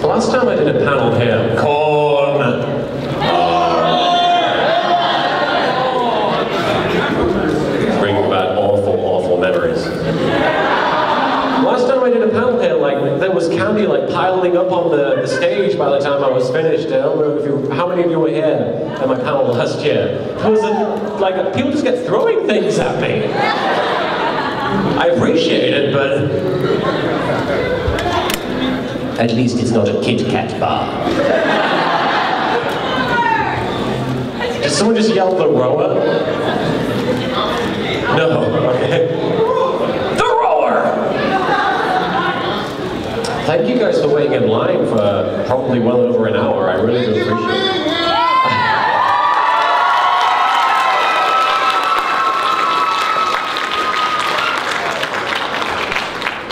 Last time I did a panel here, bringing back awful, awful memories. Last time I did a panel here, like, there was candy like piling up on the stage by the time I was finished. I don't know if how many of you were here at my panel last year. There was like, people just kept throwing things at me. I appreciate it, but at least it's not a Kit Kat bar. Did someone just yell the rower? No, okay. The rower! Thank you guys for waiting in line for probably well over an hour. I really do appreciate it.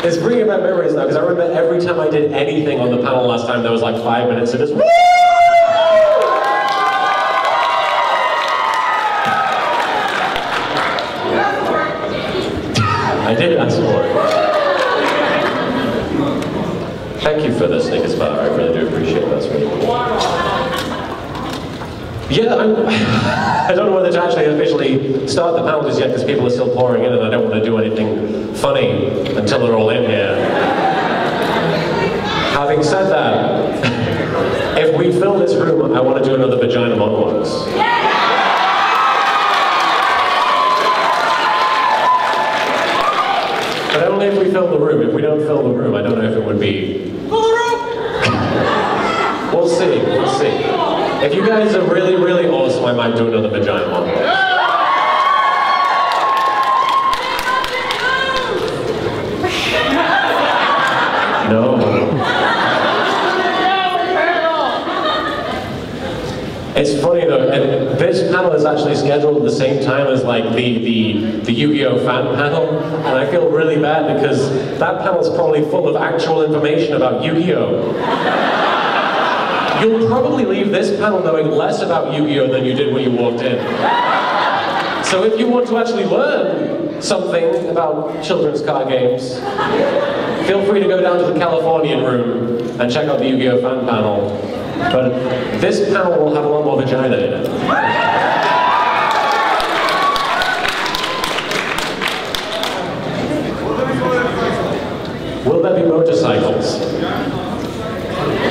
It's bringing back memories now, because I remember every time I did anything on the panel last time, there was like 5 minutes of just woo! I did ask for it. Thank you for the Snickers bar, I really do appreciate it, that's really cool. Yeah, I don't know whether to actually officially start the panel just yet because people are still pouring in and I don't want to do anything funny until they're all in here. Having said that, if we fill this room, I want to do another vagina monologues. But only if we fill the room. If we don't fill the room, I don't know if it would be... Fill the room! We'll see, we'll see. If you guys are really, really awesome, I might do another vagina monologue. No. It's funny though, and this panel is actually scheduled at the same time as like the Yu-Gi-Oh fan panel, and I feel really bad because that panel is probably full of actual information about Yu-Gi-Oh. You'll probably leave this panel knowing less about Yu-Gi-Oh than you did when you walked in. So if you want to actually learn something about children's card games, feel free to go down to the Californian room and check out the Yu-Gi-Oh fan panel. But this panel will have a lot more vagina in it. Will there be motorcycles?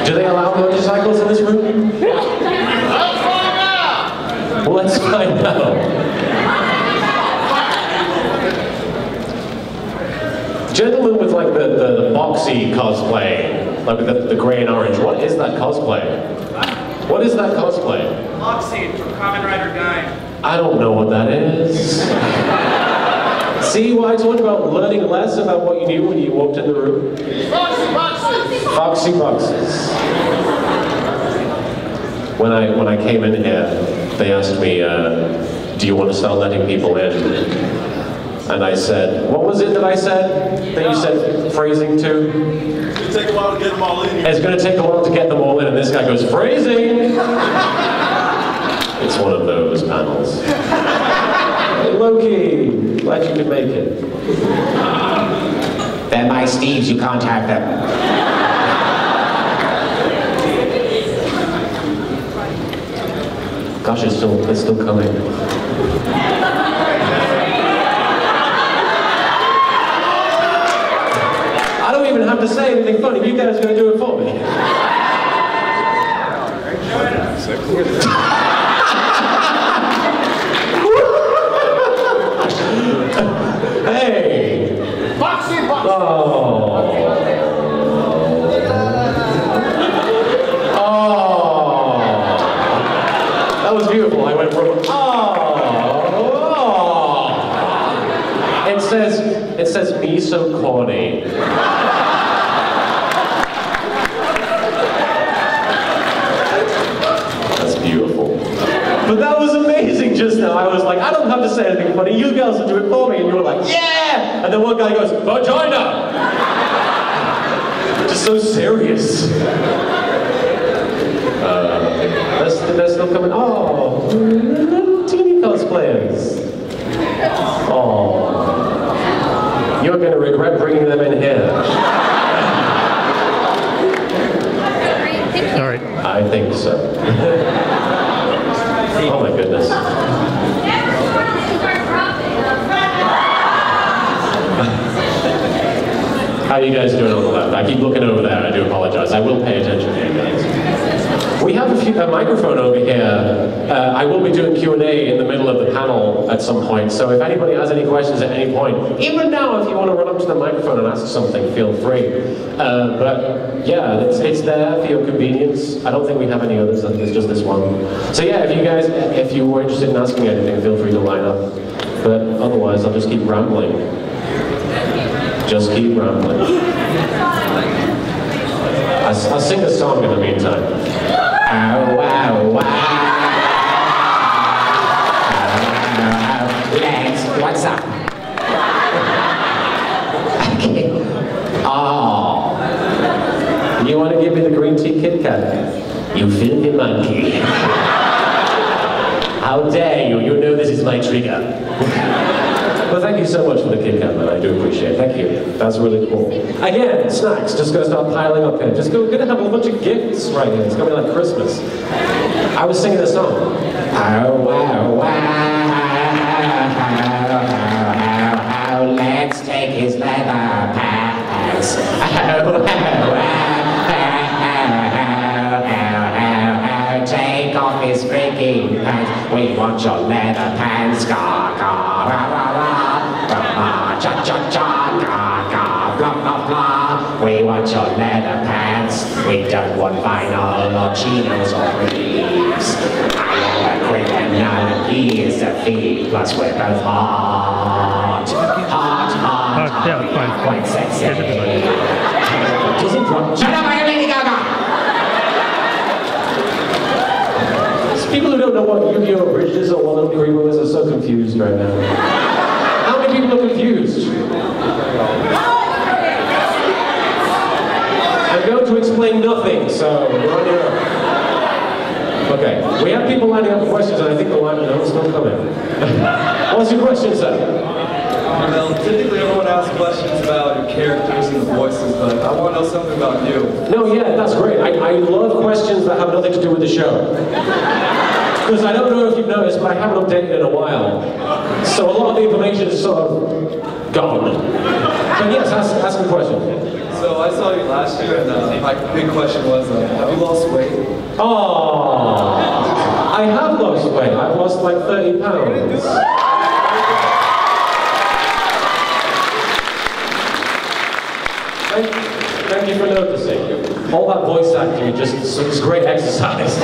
Do they allow motorcycles in this room? Let's find out! Well, let's find out. Gentlemen with like the boxy cosplay, like with the gray and orange, what is that cosplay? What is that cosplay? Boxy from Kamen Rider Guy. I don't know what that is. See what I told you about learning less about what you knew when you walked in the room? Foxy boxes! Foxy boxes. When I came in here, they asked me, do you want to start letting people in? And I said, what was it that I said? That you said phrasing to? It's going to take a while to get them all in here. It's going to take a while to get them all in, and this guy goes, phrasing! It's one of those panels. Hey, Loki, glad you could make it. They're my Steves, you can't have them. Gosh, it's still coming. I don't even have to say anything funny. You guys are going to do it for me. Hey! Foxy boxes! Oh. Oh. That was beautiful. I went from It says me so corny. That's beautiful. But that was amazing just now. I was like, I don't have to say anything funny. You girls will do it for me. And you were like, yeah! And then one guy goes, vagina! Just so serious. They're still coming. Oh, little teeny cosplayers. Oh. You're going to regret bringing them in here. I think so. Oh my goodness. How are you guys doing on the left? I keep looking over there, I do apologize. I will pay attention to you guys. We have a microphone over here. I will be doing Q&A in the middle of the panel at some point, so if anybody has any questions at any point, even now if you want to run up to the microphone and ask something, feel free. But yeah, it's there for your convenience. I don't think we have any others, I think it's just this one. So yeah, if you were interested in asking anything, feel free to line up. But otherwise, I'll just keep rambling. Just keep rambling. I'll sing a song in the meantime. Ow, ow, ow. Legs, what's up? Okay. Oh. You want to give me the green tea Kit Kat? You filthy monkey. How dare you? You know this is my trigger. Well, thank you so much for the Kit Kat, man. I do appreciate it. Thank you. That's really cool. Again, snacks. Just gonna start piling up here. We're gonna have a bunch of gifts right here. It's gonna be like Christmas. I was singing a song. Ow, wow, wow. Let's take his leather pants. Take off his freaking pants. We want your leather pants. Ga, ga, ra, ra, ra. Cha, cha, cha, ga, ga, blah, blah, blah. We want your leather pants. We don't want vinyl or chinos or briefs. I am a criminal, he is a thief. Plus we're both hot. Hot, hot, hot. Quite sexy. Shut up, I am Lady Gaga! People who don't know what Unabridged is or what LittleKuriboh is are so confused right now. How many people are confused? I'm going to explain nothing, so we're on your own. Okay, we have people lining up for questions, and I think the line is still coming. What's your question, sir? Well, typically everyone asks questions about your characters and the voices, but I want to know something about you. No, yeah, that's great. I love questions that have nothing to do with the show. Because I don't know if you've noticed, but I haven't updated in a while. So a lot of the information is sort of gone. But yes, ask a question. So I saw you last year, and my big question was, have you lost weight? Oh, I have lost weight. I've lost like 30 pounds. Thank you for noticing. All that voice acting it's great exercise.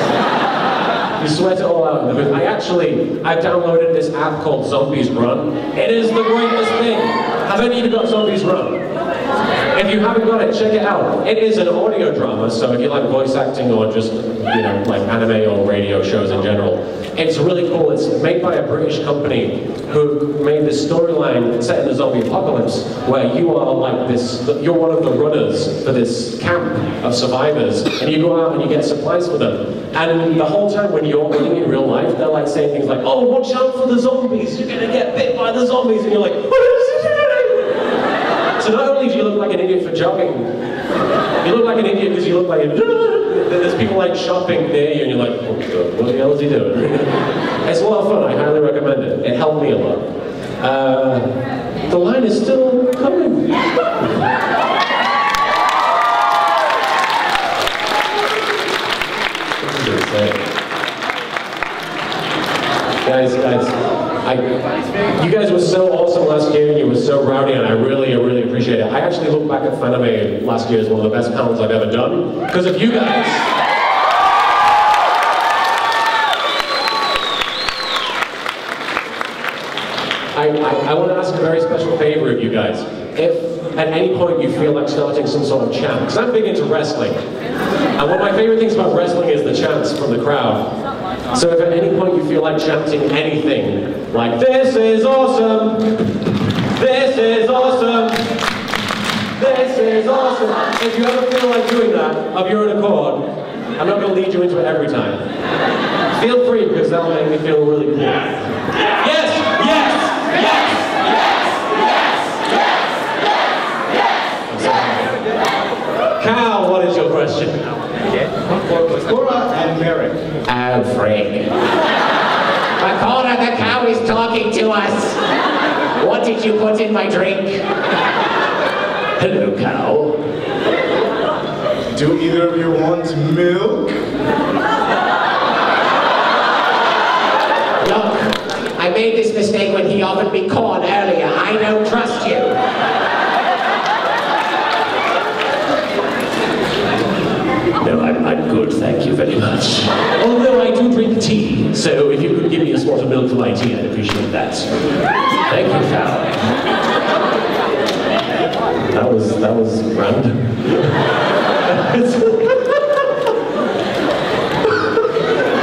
You sweat it all out in the booth. I've downloaded this app called Zombies Run. It is the greatest thing. Have any of you got Zombies Run? If you haven't got it, check it out. It is an audio drama, so if you like voice acting or just, like anime or radio shows in general, it's really cool. It's made by a British company who made this storyline set in the zombie apocalypse where you are like you're one of the runners for this camp of survivors, and you go out and you get supplies for them. And the whole time when you're running in real life, they're like saying things like, oh, watch out for the zombies, you're gonna get bit by the zombies, and you're like, what is this? So not only do you look like an idiot for jogging, you look like an idiot because you look like there's people like shopping near you and you're like, oh God, what the hell is he doing? It's a lot of fun, I highly recommend it. It helped me a lot. The line is still coming. Guys, you guys were so awesome last year, you were so rowdy, and I really appreciate it. I actually look back at Fanime last year as one of the best panels I've ever done, because of you guys. I want to ask a very special favor of you guys. If at any point you feel like starting some sort of chant, because I'm big into wrestling, and one of my favorite things about wrestling is the chants from the crowd. So if at any point you feel like chanting anything, like, this is awesome, this is awesome, this is awesome. If you ever feel like doing that, of your own accord, I'm not going to lead you into it every time. Feel free, because that'll make me feel really cool. Yes, yes, yes, yes, yes, yes, yes, yes. Cal, what is your question? Before I Frig. Makona, the cow is talking to us. What did you put in my drink? Hello, cow. Do either of you want milk? Look, I made this mistake when he offered me corn earlier. I don't trust you. No, I'm good, thank you very much. Although I do drink tea, so if you could give me a sort of milk for my tea, I'd appreciate that. Thank you, cow. That was random.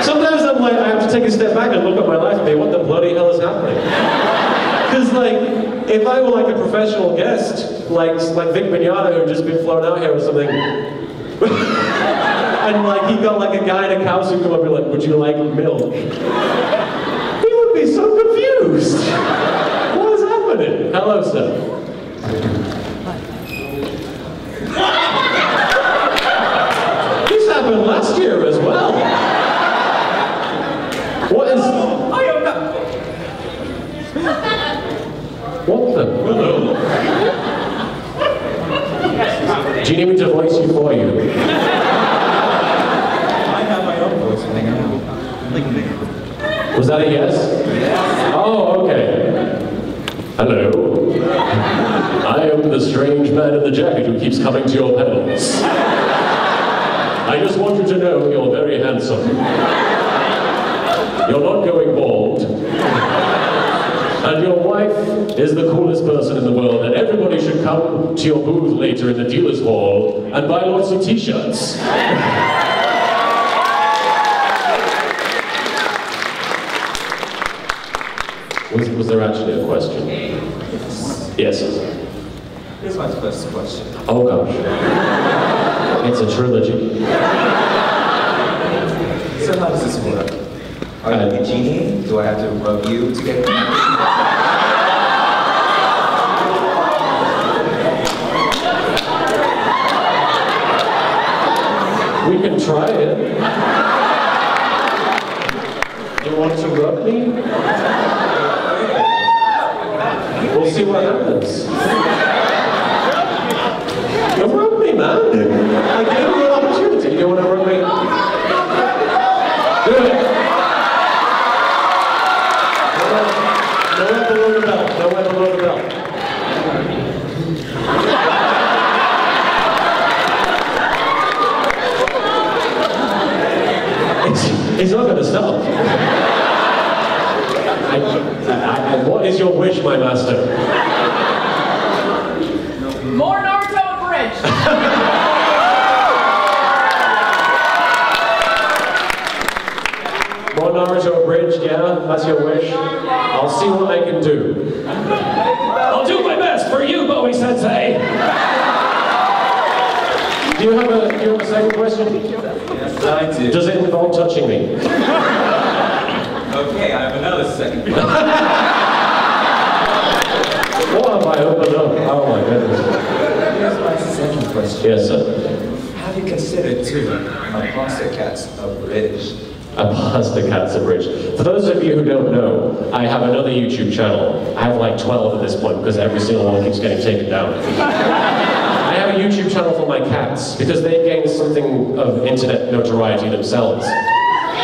Sometimes I'm like, I have to take a step back and look at my life and be, what the bloody hell is happening? Because like, if I were like a professional guest, like Vic Mignogna who had just been flown out here or something, and like he got like a guy in a cow suit come up and be like, would you like milk? He would be so confused. What is happening? Hello, sir. This happened last year as well. What is... What the... Do you need me to voice you for you? I have my own voice thing out. Was that a yes? Yes. Oh, okay. Hello. I am the strange man in the jacket who keeps coming to your panels. I just want you to know you're very handsome. You're not going bald. And your wife is the coolest person in the world, and everybody should come to your booth later in the dealer's hall and buy lots of t-shirts. Was there actually a question? Yes. Here's my first question. Oh gosh. It's a trilogy. So how does this work? Are you a genie? Do I have to rub you to get... We can try it. You want to rub me? We'll see what happens. Don't rub me, man. I gave you an opportunity. You want to rub me? Do it. Nowhere below the belt. Nowhere below the belt. It's not going to stop. What is your wish, my master? More Naruto Abridged! More Naruto Abridged, yeah? That's your wish? I'll see what I can do. I'll do my best for you, Bowie Sensei! Do you have a second question? Yes, I do. Does it involve touching me? Okay, I have another second question. What have I opened up? Oh my goodness. Here's my second question. Yes, sir. Have you considered doing a Monster Cats Abridged? A Pasta Cats Abridged. For those of you who don't know, I have another YouTube channel. I have like 12 at this point because every single one keeps getting taken down. I have a YouTube channel for my cats because they gained something of internet notoriety themselves.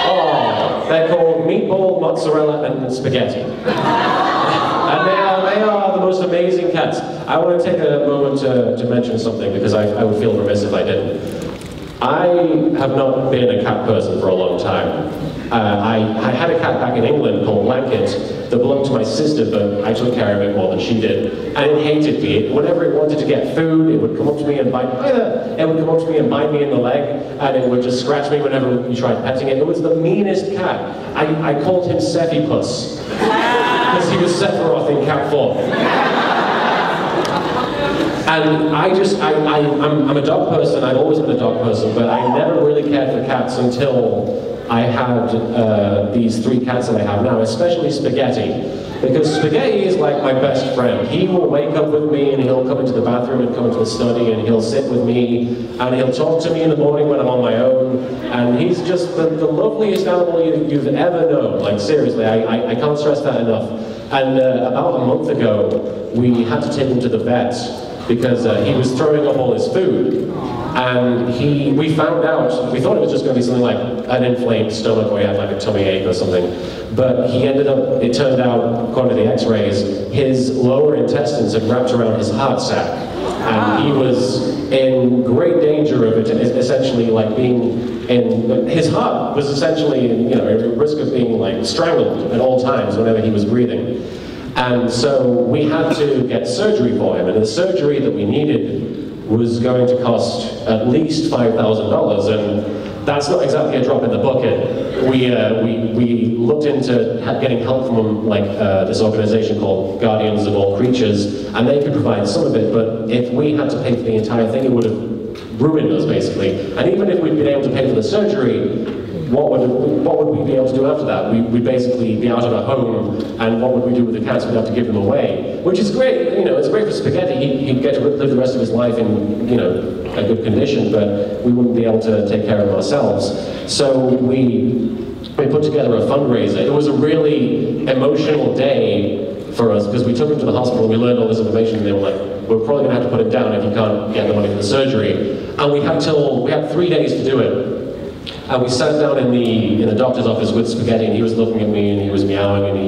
Oh, they're called Meatball, Mozzarella, and Spaghetti. And they are the most amazing cats. I want to take a moment to mention something because I would feel remiss if I didn't. I have not been a cat person for a long time. I had a cat back in England called Blanket that belonged to my sister, but I took care of it more than she did. And it hated me. Whenever it wanted to get food, it would come up to me and bite me in the leg, and it would just scratch me whenever you tried petting it. It was the meanest cat. I called him Cephipus, because he was Sephiroth in cat form. And I'm a dog person, I've always been a dog person, but I never really cared for cats until I had these 3 cats that I have now, especially Spaghetti. Because Spaghetti is like my best friend. He will wake up with me and he'll come into the bathroom and come into the study and he'll sit with me and he'll talk to me in the morning when I'm on my own. And he's just the loveliest animal you've ever known. Like seriously, I can't stress that enough. And about a month ago, we had to take him to the vet because he was throwing up all his food. And we found out, we thought it was just going to be something like an inflamed stomach or he had like a tummy ache or something. But he ended up, it turned out, according to the x-rays, his lower intestines had wrapped around his heart sac. And he was in great danger of it, essentially like being in, his heart was essentially, you know, at risk of being like strangled at all times whenever he was breathing. And so we had to get surgery for him, and the surgery that we needed was going to cost at least $5,000, and that's not exactly a drop in the bucket. We looked into getting help from like this organization called Guardians of All Creatures, and they could provide some of it, but if we had to pay for the entire thing, it would have ruined us basically. And even if we'd been able to pay for the surgery, what would we be able to do after that? We'd basically be out of a home, and what would we do with the cats? We'd have to give them away, which is great. You know, it's great for Spaghetti. He'd get to live the rest of his life in, you know, a good condition, but we wouldn't be able to take care of him ourselves. So we put together a fundraiser. It was a really emotional day for us because we took him to the hospital and we learned all this information, and they were like, we're probably going to have to put him down if you can't get the money for the surgery. And we had 3 days to do it. And we sat down in the doctor's office with Spaghetti, and he was looking at me and he was meowing, and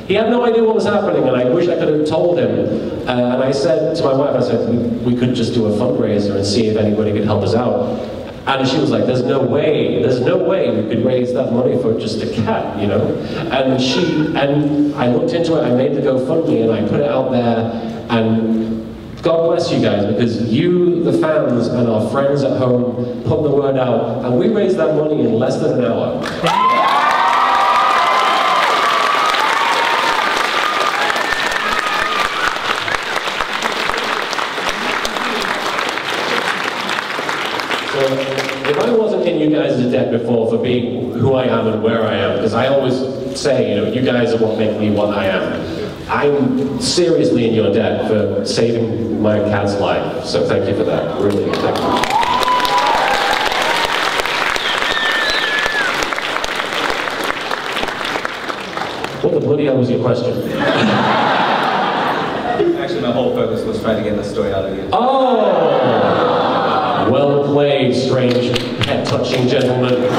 he had no idea what was happening, and I wish I could have told him. And I said to my wife, I said, we could just do a fundraiser and see if anybody could help us out. And she was like, there's no way we could raise that money for just a cat, you know? And I looked into it, I made the GoFundMe, and I put it out there, and God bless you guys, because you, the fans, and our friends at home put the word out, and we raised that money in less than an hour. So, if I wasn't in you guys' debt before for being who I am and where I am, because I always say, you know, you guys are what make me what I am. I'm seriously in your debt for saving my cat's life, so thank you for that, really, thank you. What the bloody hell was your question? Actually, my whole focus was trying to get the story out of you. Oh! Well played, strange, pet-touching gentleman.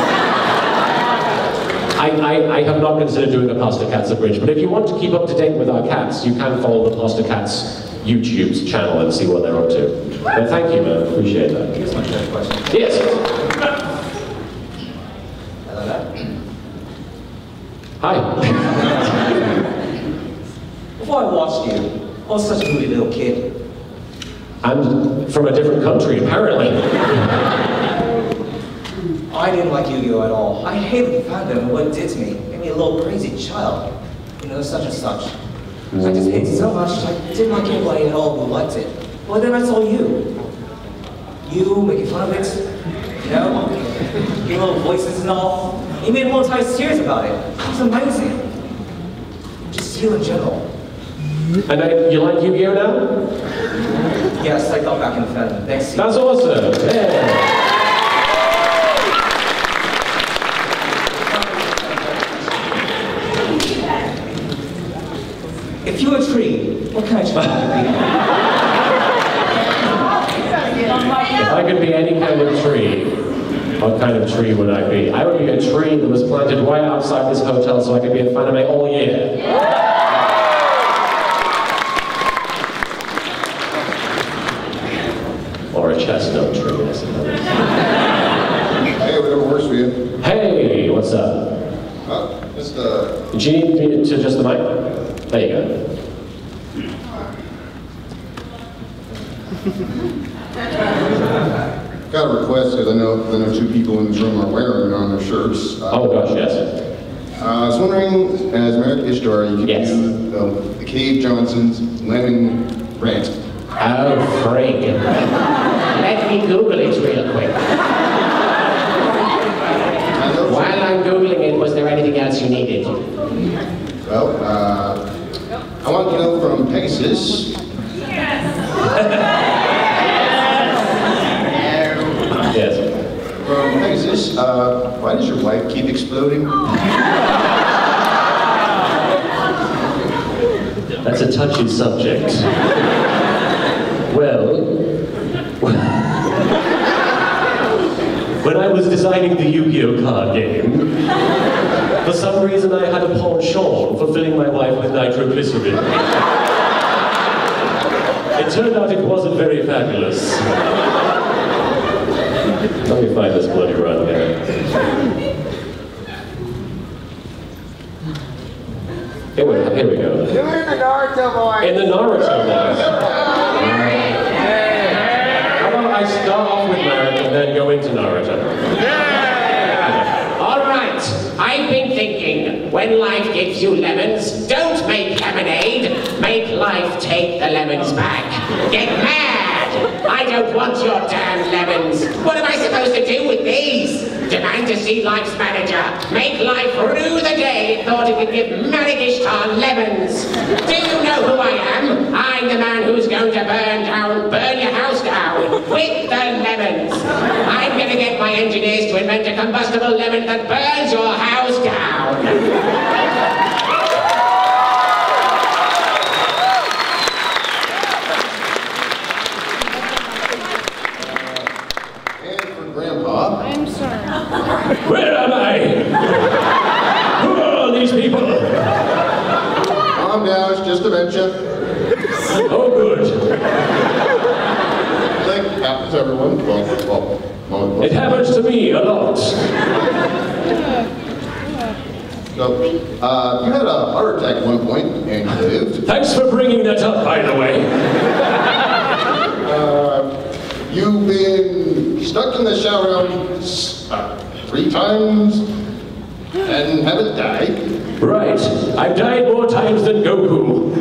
I have not considered doing a Pasta Cats Abridged, but if you want to keep up to date with our cats, you can follow the Pasta Cats YouTube channel and see what they're up to. But thank you, man. Appreciate that. Here's my next question. Yes. Hi. Before I watched you, I was such a moody little kid. I'm from a different country, apparently. I didn't like Yu-Gi-Oh! At all. I hated the fandom and what it did to me. It made me a little crazy child. You know, such and such. I just hated it so much, I didn't like anybody at all who liked it. Well, then I saw you. You making fun of it, you know? Your little voices and all. You made a whole entire series about it. It was amazing. Just you in general. And you like Yu-Gi-Oh! Now? Yes, I got back in the fandom. Thanks. That's awesome. Yeah. If you were a tree, what kind of tree would you be? If I could be any kind of tree, what kind of tree would I be? I would be a tree that was planted right outside this hotel so I could be at Fanime all year. Or a chestnut tree, I suppose. Hey, whatever works for you. Hey, what's up? Just Do you need me to adjust the mic? There you go. got a request because I know 2 people in this room are wearing it on their shirts. Oh gosh, yes. I was wondering, as American Ishtar, you could Yes. do the Cave Johnson's Lemon Rant. Oh, freak. Let me Google it real quick. I know Pegasus. Yes. Pegasus, why does your wife keep exploding? That's a touchy subject. Well, when I was designing the Yu-Gi-Oh card game, for some reason I had a penchant for filling my wife with nitroglycerin. It turned out it wasn't very fabulous. Let me find this bloody run here. Here we go. You're in the Naruto voice. In the Naruto voice. How about I start off with Marianne and then go into Naruto? All right, I've been thinking, when life gives you lemons, don't make lemonade. Make life take the lemons back. Get mad! I don't want your damn lemons. What am I supposed to do with these? Demand to see life's manager. Make life rue the day it thought it could give Marianne lemons. Do you know who I am? I'm the man who's going to burn your house down with the lemons. I'm going to get my engineers to invent a combustible lemon that burns your house down. Where am I? Who are all these people? Calm down, it's just dementia. Oh, good. Like, happens to everyone. Well. It happens to me a lot. So, you had a heart attack at one point, and you lived. Thanks for bringing that up, by the way. You've been stuck in the shower room 3 times and haven't died. Right. I've died more times than Goku.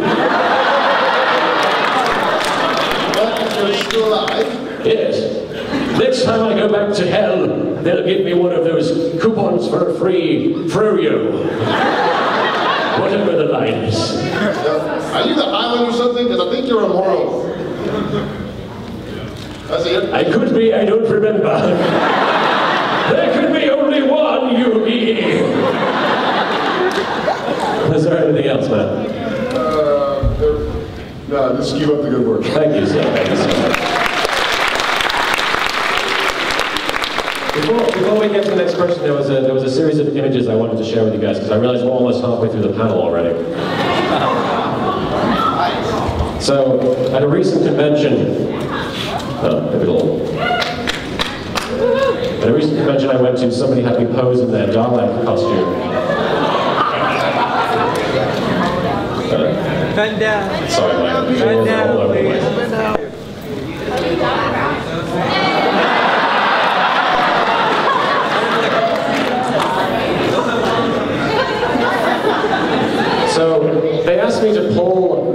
But you're still alive. Yes. Next time I go back to hell, they'll give me one of those coupons for a free froyo. Whatever the line is. Are you the island or something? Because I think you're immoral. That's it. I could be, I don't remember. There could be only one Yugi. Is there anything else, man? No, just keep up the good work. Thank you, sir. Thank you, sir. Before we get to the next question, there was a series of images I wanted to share with you guys because I realized we're almost halfway through the panel already. So, at a recent convention, at a recent convention I went to, somebody had me pose in their Dalek costume. Bend down. Sorry, my Bend all over the down, place. bend down. So they asked me to pull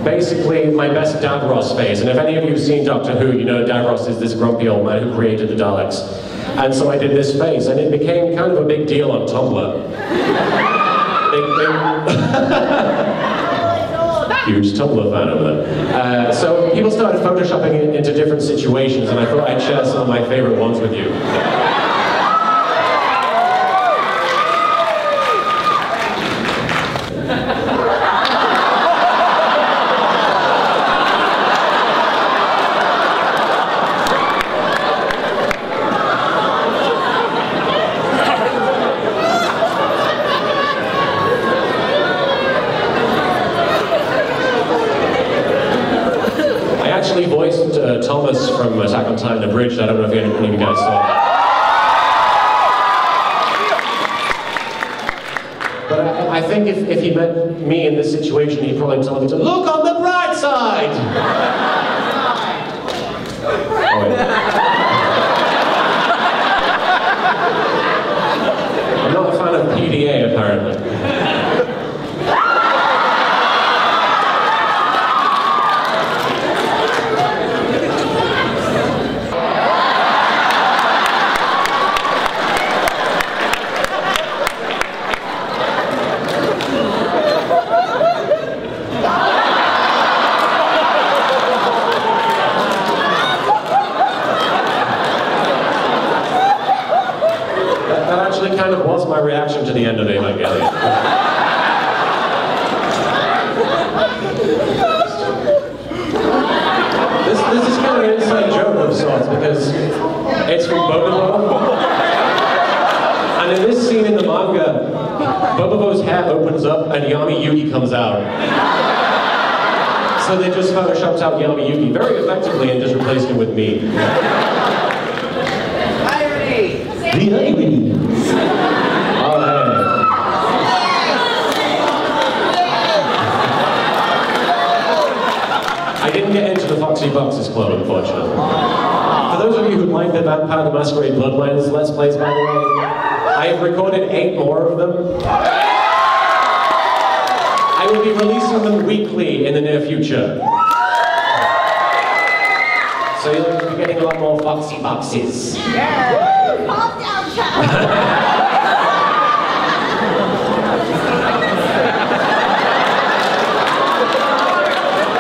basically my best Davros face, and if any of you have seen Doctor Who, you know Davros is this grumpy old man who created the Daleks. And so I did this face, and it became kind of a big deal on Tumblr. Huge Tumblr fan over there. So people started photoshopping it into different situations, and I thought I'd share some of my favorite ones with you. Voiced Thomas from Attack on Titan Unabridged. I don't know if any of you guys saw that. But I think if he met me in this situation, he'd probably tell me to look on the bright side. Oh, wait. I'm not a fan of PDA, apparently. actually kind of was my reaction to the end of Evangelion. This is kind of an inside joke of sorts because it's from Bobobo. And in this scene in the manga, Bobobo's hat opens up and Yami Yugi comes out. So they just photoshopped out Yami Yugi very effectively and just replaced him with me. Irony! The irony! Oh, hey. I didn't get into the Foxy Boxes Club, unfortunately. For those of you who like the Vampire the Masquerade Bloodlines Let's Plays, by the way, I have recorded 8 more of them. I will be releasing them weekly in the near future. So you'll be getting a lot more Foxy Boxes. Yeah! Calm down, child!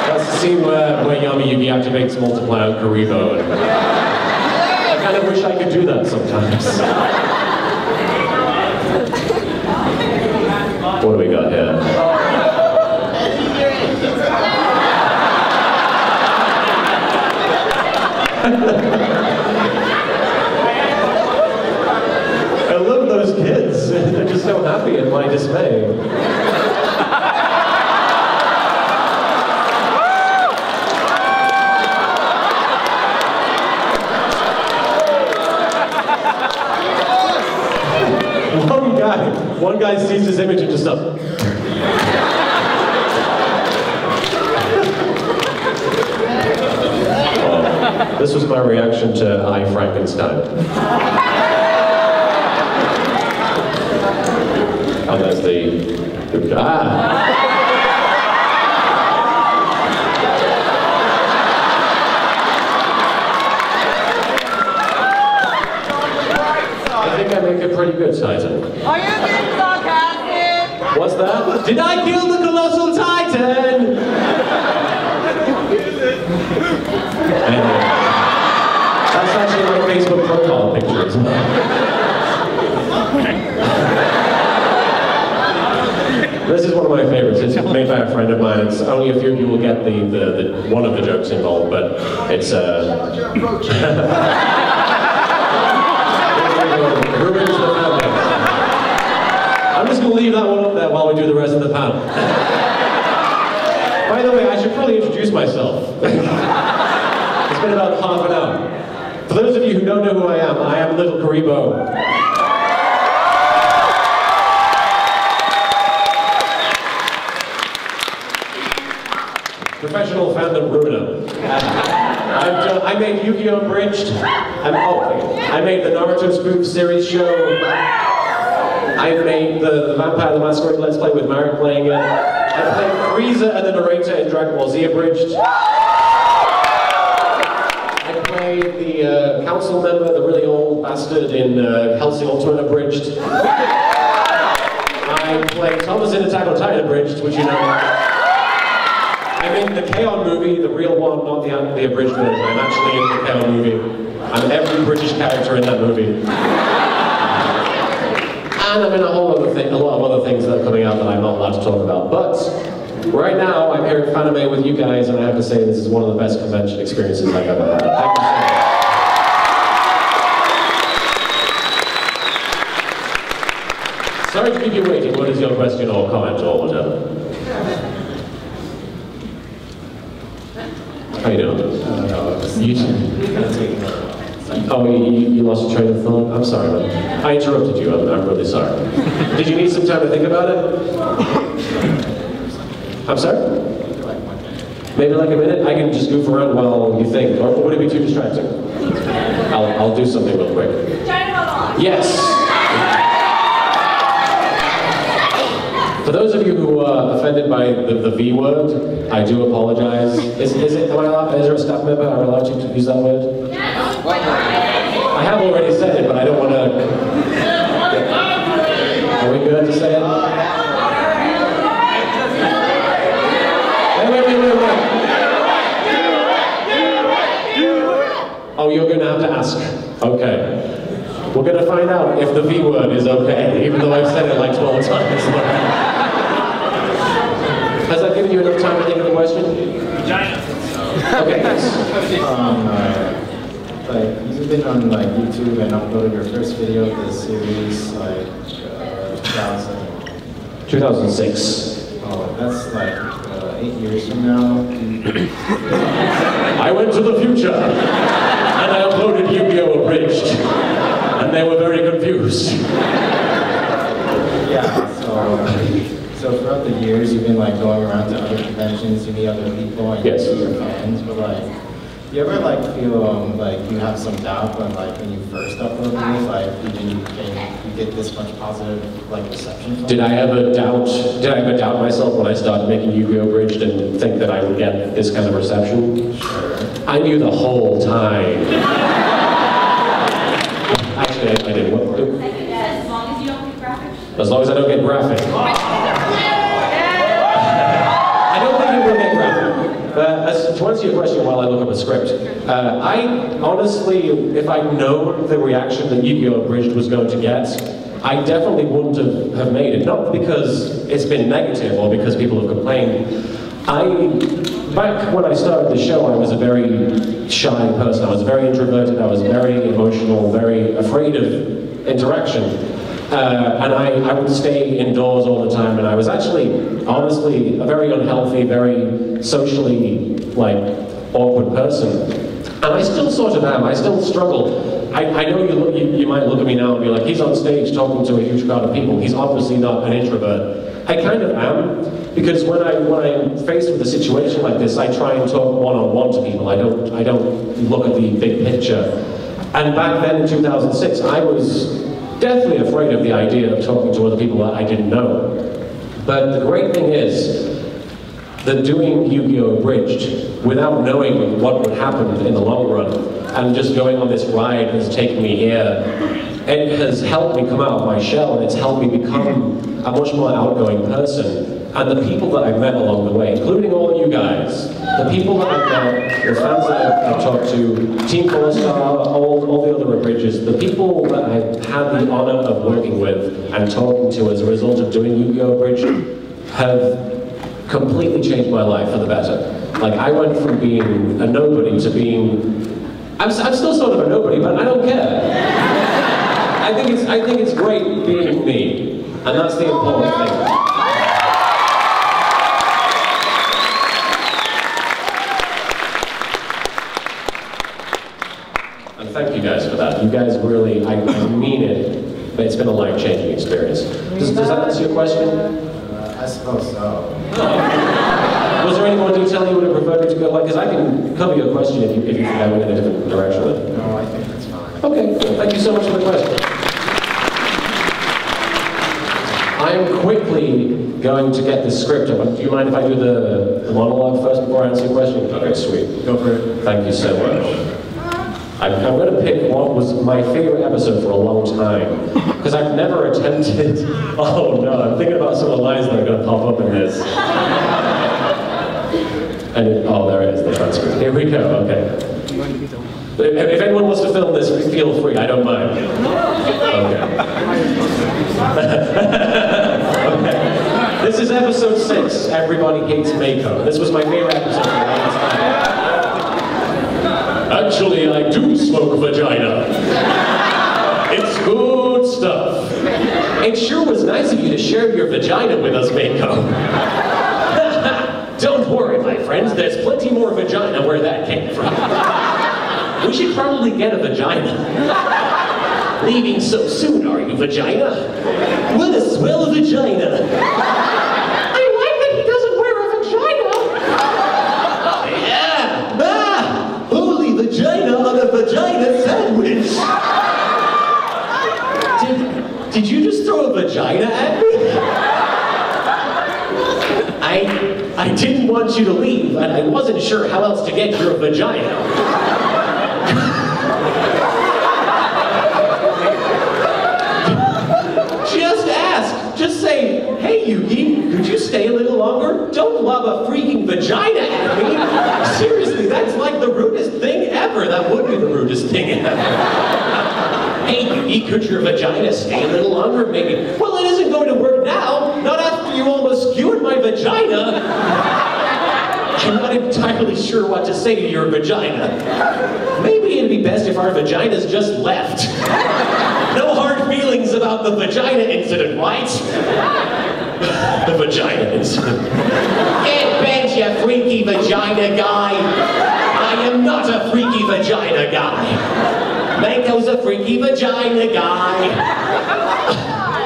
That's the scene where Yami Yugi activates multiply on Kuriboh. And I kind of wish I could do that sometimes. What do we got here? I love those kids. They're just so happy in my dismay. One guy sees this image and just stuff. This was my reaction to I, Frankenstein. Oh, that's the... I think I make a pretty good Titan. Are you being sarcastic? What's that? Did I kill the colossal Titan? Anyway, that's actually my Facebook profile picture, isn't it? This is one of my favorites. It's made by a friend of mine. It's only a few of you will get the one of the jokes involved, but it's ruins the family. I'm just going to leave that one up there while we do the rest of the panel. By the way, I should probably introduce myself. It's been about half an hour. For those of you who don't know who I am LittleKuriboh. Professional fandom ruiner. I made Yu-Gi-Oh! Unabridged. I made the Naruto spoof series show. I made the Vampire the Masquerade Let's Play with Marianne playing it. I played Frieza and the narrator in Dragon Ball Z Abridged. I played the council member, the really old bastard in Hellsing Ultimate Abridged. I played Thomas in Attack on Titan Abridged, which you know. I'm in the K-On! Movie, the real one, not the abridged version. I'm actually in the K-On! Movie. I'm every British character in that movie. And I'm in a lot of other things that are coming out that I'm not allowed to talk about. But right now, I'm here at Fanime with you guys, and I have to say this is one of the best convention experiences I've ever had. Thank you so much. Sorry to keep you waiting. What is your question or comment or whatever? How you doing? You lost your train of thought? I'm sorry, man. I interrupted you. I'm really sorry. Did you need some time to think about it? I'm sorry? Maybe like a minute? I can just goof around while you think. Or would it be too distracting? I'll do something real quick. Yes! For those of you who are offended by the V word, I do apologize. Is there a staff member I'm allowed to use that word? I have already said it, but I don't want to... Are we good to say it? Wait. Oh, you're going to have to ask. Okay. We're gonna find out if the V word is okay, even though I've said it like 12 times. Has that given you enough time to think of the question? Okay, thanks. Like, you've been on like YouTube and uploaded your first video of this series like 2006. Oh, that's like 8 years from now. I went to the future and I uploaded Yu-Gi-Oh! Abridged, and they were very confused. Yeah, so throughout the years you've been like going around to other conventions, you meet other people and Yes. you see your fans, but like, do you ever like feel like you have some doubt when like when you first upload these, like you get this much positive like reception from Did I ever doubt myself when I started making Yu-Gi-Oh! Abridged and think that I would get this kind of reception? Sure. I knew the whole time. Actually, I didn't. As long as you don't get graphics. As long as I don't get graphic. I don't think it will get graphic. To answer your question while I look up a script, I honestly, if I'd known the reaction that Yu-Gi-Oh! Abridged was going to get, I definitely wouldn't have made it. Not because it's been negative or because people have complained. Back when I started the show, I was a very shy person. I was very introverted, I was very emotional, very afraid of interaction. And I would stay indoors all the time, and I was actually, honestly, a very unhealthy, very socially, like, awkward person. And I still sort of am, I still struggle. I know you might look at me now and be like, he's on stage talking to a huge crowd of people, he's obviously not an introvert. I kind of am, because when I'm faced with a situation like this, I try and talk one-on-one to people. I don't look at the big picture. And back then in 2006, I was deathly afraid of the idea of talking to other people that I didn't know. But the great thing is that doing Yu-Gi-Oh! Abridged without knowing what would happen in the long run and just going on this ride has taken me here, it has helped me come out of my shell, and it's helped me become a much more outgoing person. And the people that I've met along the way, including all of you guys, the people that I've met, the fans that I've talked to, Team 4-Star, all the other Abridges, the people that I've had the honor of working with and talking to as a result of doing Yu-Gi-Oh! Abridged have completely changed my life for the better. Like, I went from being a nobody to being... I'm still sort of a nobody, but I don't care. I think it's great being me, and that's the important thing. And thank you guys for that. You guys really, I mean it, but it's been a life-changing experience. Does that answer your question? I suppose so. Was there any more detail you would have preferred me to go? Because I can cover your question if you think I went in a different direction. No, I think that's fine. Okay, thank you so much for the question. I am quickly going to get the script up. Do you mind if I do the monologue first before I answer your question? Okay, sweet. Go for it. Thank you so much. I'm going to pick what was my favorite episode for a long time, because I've never attempted... Oh no, I'm thinking about some of the lines that are going to pop up in this. Oh, there it is, the transcript. Here we go, okay. If anyone wants to film this, feel free, I don't mind. Okay. Okay. This is episode 6, Everybody Hates Mako. This was my favorite episode for a long time. Actually, I do smoke vagina. It's good stuff. It sure was nice of you to share your vagina with us, Mako. Don't worry, my friends, there's plenty more vagina where that came from. We should probably get a vagina. Leaving so soon, are you, vagina? What a swell vagina. I like that he doesn't wear a vagina. Yeah. Ah, holy vagina on a vagina sandwich. Did you just throw a vagina at me? I didn't want you to leave, and I wasn't sure how else to get your vagina. Just ask. Just say, hey, Yugi, could you stay a little longer? Don't lob a freaking vagina at me. Seriously, that's like the rudest thing ever. That would be the rudest thing ever. Hey, Yugi. Maybe could your vagina stay a little longer, maybe? Well, it isn't going to work now. Not after you almost skewered my vagina. I'm not entirely sure what to say to your vagina. Maybe it'd be best if our vaginas just left. No hard feelings about the vagina incident, right? The vagina incident. Get bent, you freaky vagina guy. I am not a freaky vagina guy. Manko's a freaky vagina guy.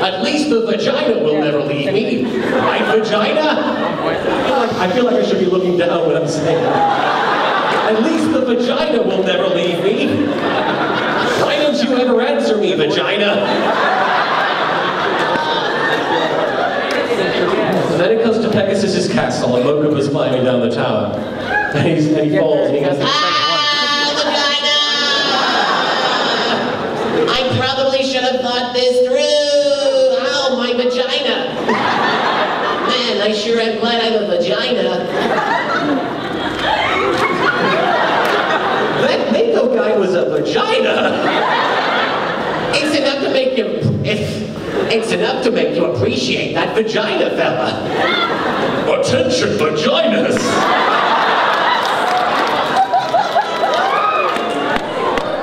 At least the vagina will never leave me. Right, vagina? I feel like I should be looking down when I'm saying that. At least the vagina will never leave me. Why don't you ever answer me, vagina? And then it comes to Pegasus's castle, and Mocha was climbing down the tower. And he falls, and he goes, vagina! I probably should have thought this through. Ow, my vagina. Man, I sure am glad I have a vagina. that Mako guy was a vagina! It's enough to make you... It's enough to make you appreciate that vagina, fella. Attention, vaginas!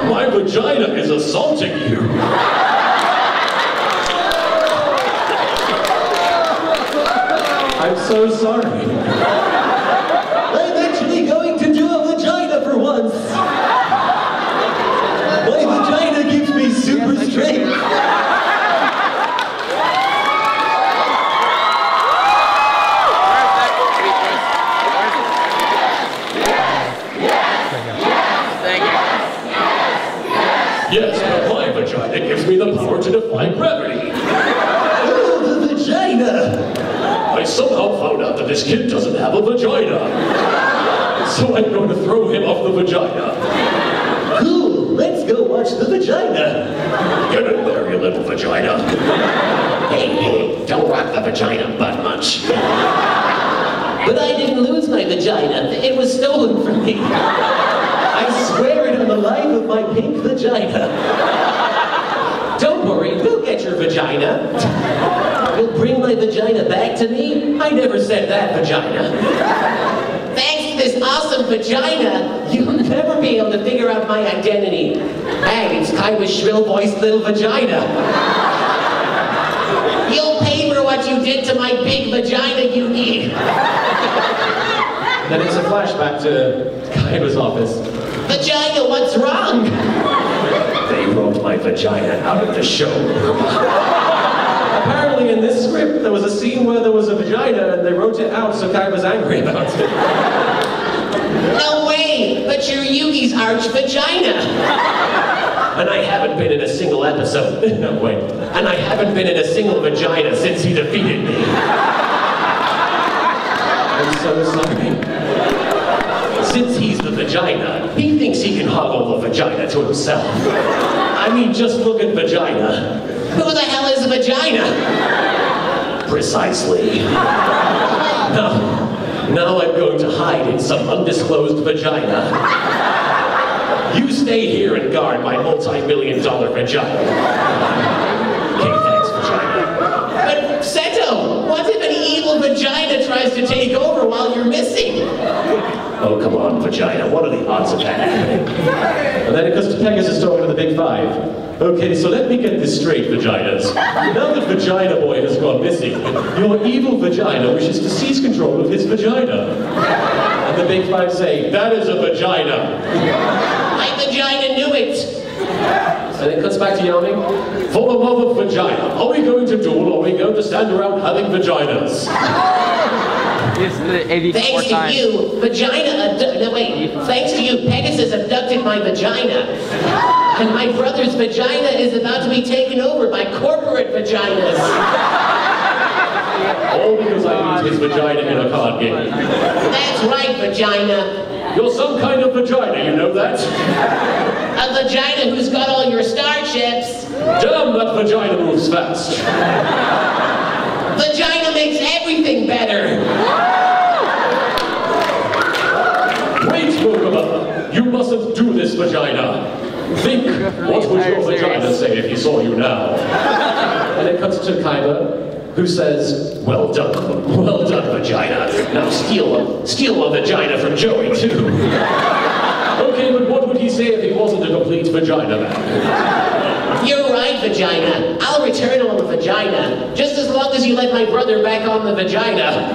My vagina is assaulting you. I'm so sorry. I'm actually going to do a vagina for once. My vagina gives me super strength. Yes, but my vagina gives me the power to defy gravity. Oh, the vagina! I somehow found out that this kid doesn't have a vagina. So I'm going to throw him off the vagina. Cool, let's go watch the vagina. Get in there, you little vagina. Hey, don't rock the vagina butt much. But I didn't lose my vagina. It was stolen from me. I swear it on the life of my pink vagina. Don't worry, we'll get your vagina. You'll bring my vagina back to me? I never said that, vagina. Thanks to this awesome vagina, You'll never be able to figure out my identity. Hey, it's Kaiba's shrill-voiced little vagina. you'll pay for what you did to my big vagina, Yugi. Then it's a flashback to Kaiba's office. Vagina, what's wrong? They wrote my vagina out of the show. Apparently in this script, there was a scene where there was a vagina and they wrote it out so Kai was angry about it. No way, but you're Yugi's arch vagina. And I haven't been in a single episode. No, wait. And I haven't been in a single vagina since he defeated me. I'm so sorry. Since he's the vagina, he thinks he can hog all the vagina to himself. I mean, just look at vagina. Who the hell is a vagina? Precisely. Now I'm going to hide in some undisclosed vagina. You stay here and guard my multi-million-dollar vagina. Okay, thanks, vagina. But Seto, what if an evil vagina tries to take over while you're missing? Oh, come on, vagina. What are the odds of that happening? And then it goes to Pegasus talking to the Big Five. Okay, so let me get this straight, vaginas. Now that Vagina Boy has gone missing, your evil vagina wishes to seize control of his vagina. And the Big Five say, that is a vagina. My vagina knew it. And it cuts back to yawning. For the love of vagina, are we going to duel or are we going to stand around having vaginas? Thanks to you, thanks to you, Pegasus abducted my vagina. And my brother's vagina is about to be taken over by corporate vaginas. All because I used his vagina in a card game. That's right, vagina. You're some kind of vagina, you know that? A vagina who's got all your starships. Damn, that vagina moves fast. Vagina makes everything better. Wait, Mokuba. You mustn't do this, vagina. Think, what would your vagina say if you saw you now. And it cuts to Kaiba, who says, well done, vagina. Now steal a vagina from Joey, too. Okay, but what would he say if he wasn't a complete vagina man? You're right, vagina. I'll return on the vagina, just as long as you let my brother back on the vagina.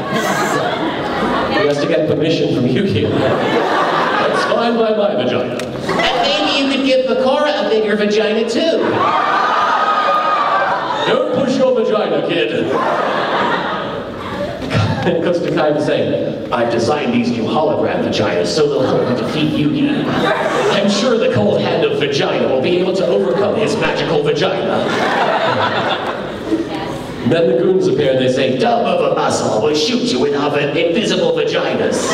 He has to get permission from Yuki. That's fine by my vagina. And maybe you could give Bakura a bigger vagina, too. Don't push your vagina, kid. It comes to Kaiba saying, I've designed these new hologram vaginas so they'll help you defeat Yugi. I'm sure the cold hand of vagina will be able to overcome his magical vagina. Then the goons appear and they say, dumb of a muscle will shoot you with invisible vaginas.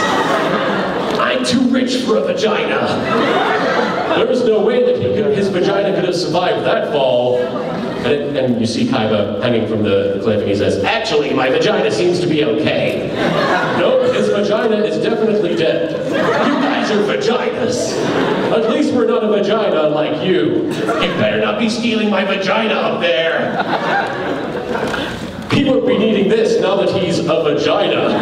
I'm too rich for a vagina. There's no way that his vagina could have survived that fall. And you see Kaiba hanging from the cliff and he says, actually, my vagina seems to be okay. No, his vagina is definitely dead. You guys are vaginas. At least we're not a vagina like you. You better not be stealing my vagina up there. He won't be needing this now that he's a vagina.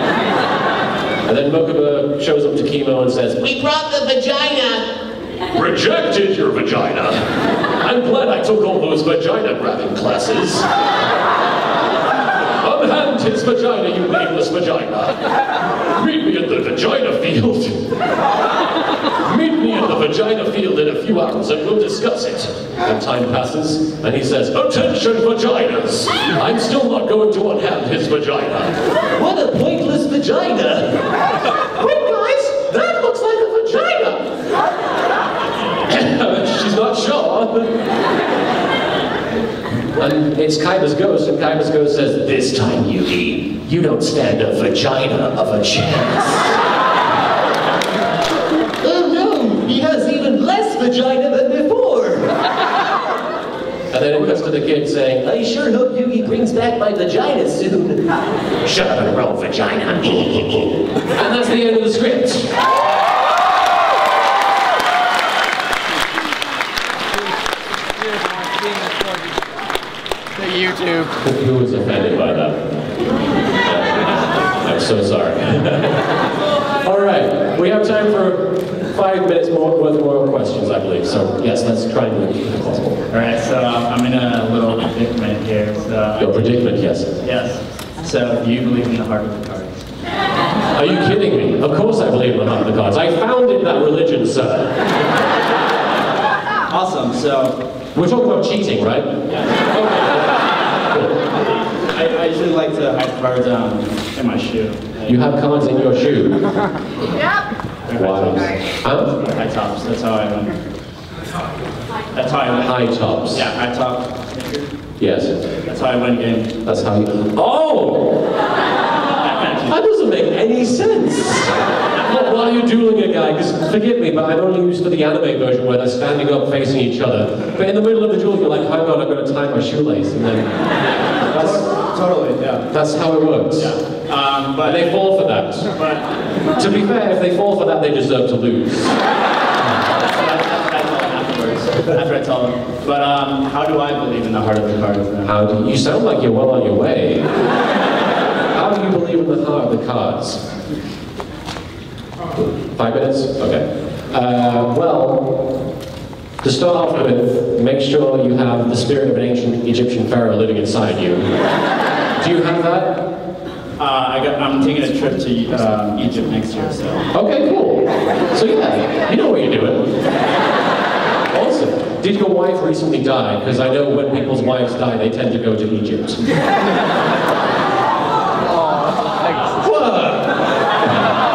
And then Mokuba shows up to Kimo and says, we brought the vagina. Rejected your vagina. I'm glad I took all those vagina-grabbing classes. Unhand his vagina, you nameless vagina. Meet me at the vagina field. Meet me at the vagina field in a few hours and we'll discuss it. And time passes, and he says, attention vaginas! I'm still not going to unhand his vagina. What a pointless vagina! Wait guys, that looks like a vagina! She's not sure. And it's Kaiba's ghost, and Kaiba's ghost says, this time, Yugi, you don't stand a vagina of a chance. Oh no, he has even less vagina than before. And then it comes to the kid saying, I sure hope Yugi brings back my vagina soon. Shut up and roll, vagina. And that's the end of the script. YouTube. Who was offended by that? I'm so sorry. All right, we have time for 5 minutes more with more questions, I believe. So yes, let's try and make it possible. All right, so I'm in a little predicament here. So Your predicament, yes. Yes. So do you believe in the heart of the cards? Are you kidding me? Of course I believe in the heart of the cards. I founded that religion, sir. Awesome. So we're talking about cheating, right? Yeah. I usually like to hide cards in my shoe. You have cards in your shoe? Yep. Wow. Huh? High tops. That's how I went. That's how I went. High tops. Yeah, high top. Yes. That's how I went game. That's how you... Oh! That doesn't make any sense. Why are you dueling a guy? Because forgive me, but I'm only used to the anime version where they're standing up facing each other. But in the middle of the duel, you're like, hang on, I'm going to tie my shoelace. And then... Totally, yeah. That's how it works. Yeah. But and they fall for that. But to be fair, if they fall for that, they deserve to lose. After I tell them. But how do I believe in the heart of the cards then? How do you sound like you're well on your way. How do you believe in the heart of the cards? 5 minutes? Okay. Well, to start off with, make sure you have the spirit of an ancient Egyptian pharaoh living inside you. Do you have that? I'm taking a trip to Egypt next year, so. Okay, cool. So yeah, you know what you're doing. Awesome. Did your wife recently die? Because I know when people's wives die, they tend to go to Egypt. What?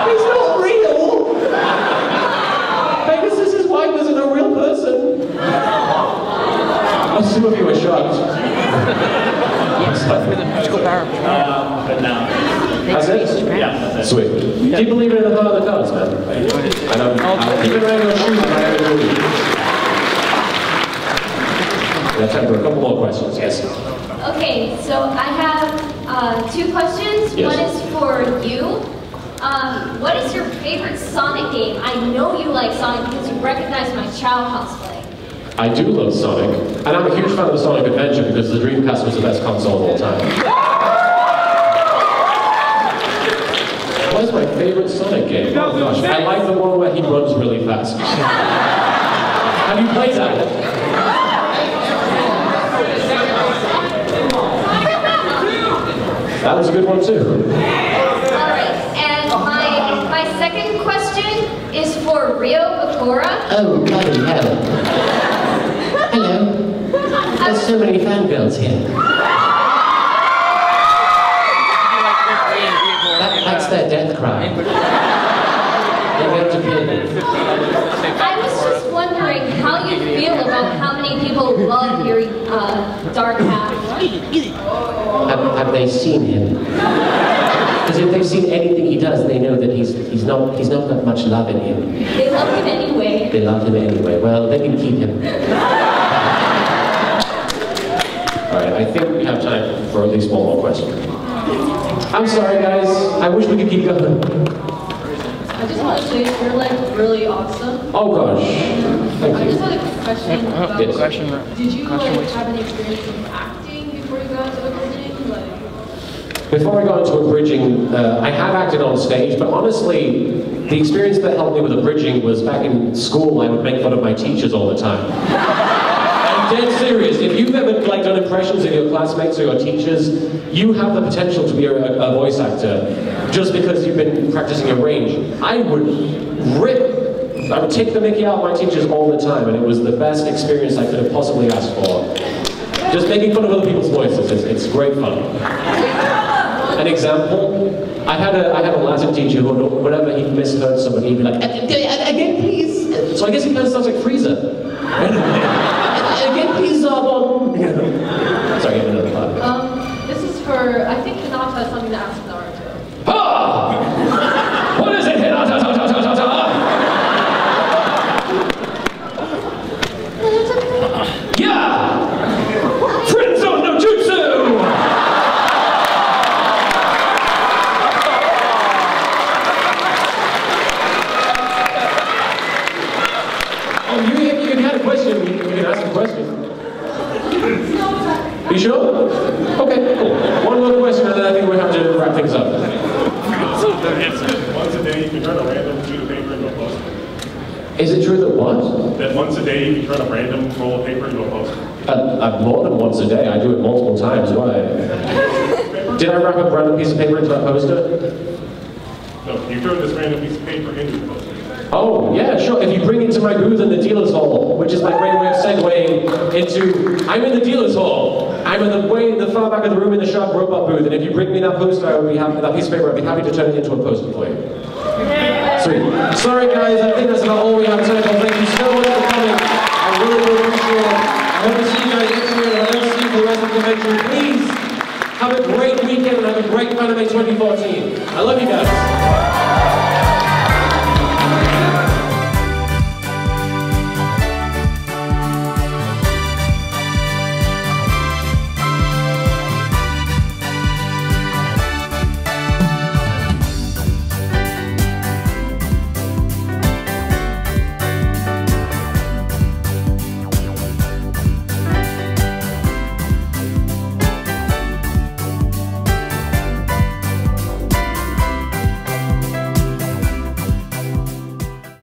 He's not real! Pegasus' wife isn't a real person. Some of you are shocked. But no. That's it? Yeah, that's it. Sweet. Do you believe in the heart of the cards, man? I know. Keep it around your shoes when I have a movie. We have time for a couple more questions, yes. Okay, so I have 2 questions. Yes. One is for you. What is your favorite Sonic game? I know you like Sonic because you recognize my child cosplay. I do love Sonic, and I'm a huge fan of Sonic Adventure because the Dreamcast was the best console of all time. What is my favorite Sonic game? Oh gosh, I like the one where he runs really fast. Have you played that? That was a good one too. Alright, and my second question is for Rio Bakura. Oh, bloody hell. Hello. There's so many fangirls here. That's their death cry. They're going to kill me. I was just wondering how you feel about how many people love your dark half. Have they seen him? Because if they've seen anything he does, they know that he's not got much love in him. They love him anyway. They love him anyway. Well, they can keep him. Alright, I think we have time for at least one more question. I'm sorry guys, I wish we could keep going. I just want to say you're like really awesome. Oh gosh, thank I you. just had a question about, Yes. did you like have any experience in acting before you got into abridging? Like, Before I got into abridging, I had acted on stage, but honestly, the experience that helped me with abridging was back in school. I would make fun of my teachers all the time. I'm dead serious. If you've ever done impressions of your classmates or your teachers, you have the potential to be a voice actor just because you've been practicing your range. I would take the mickey out of my teachers all the time, and it was the best experience I could have possibly asked for. Just making fun of other people's voices, it's great fun. An example, I had a Latin teacher who, whenever he misheard somebody, he'd be like, again please. So I guess he kind of sounds like Frieza. Again please, Zarbon. Sorry, I have another part. this is for, I think Hinata has something to ask Naruto. Ha! What is it, Hinata? Yeah! Friend zone no jutsu! Oh, you had a question. You can ask a question. You sure? Okay, cool. One more question, and then I think we have to wrap things up. Once a day you can turn a random sheet of paper into a poster. Is it true that what? That once a day you can turn a random roll of paper into a poster. More than once a day. I do it multiple times. Why? Did I wrap a random piece of paper into a poster? No, you turn this random piece of paper into a poster. Oh, yeah, sure. If you bring it to my booth in the dealer's hall, which is my great way of segueing into, I'm in the dealer's hall. I'm in the far back of the room in the Sharp Robot booth, and if you bring me that poster, I would be happy, that piece of paper, I'd be happy to turn it into a poster for you. Sweet. Sorry guys, I think that's about all we have time for. Thank you so much for coming. I really appreciate it. I hope to see you guys next year, and I hope to see you for the rest of the convention. Please have a great weekend and have a great Fanime 2014. I love you guys.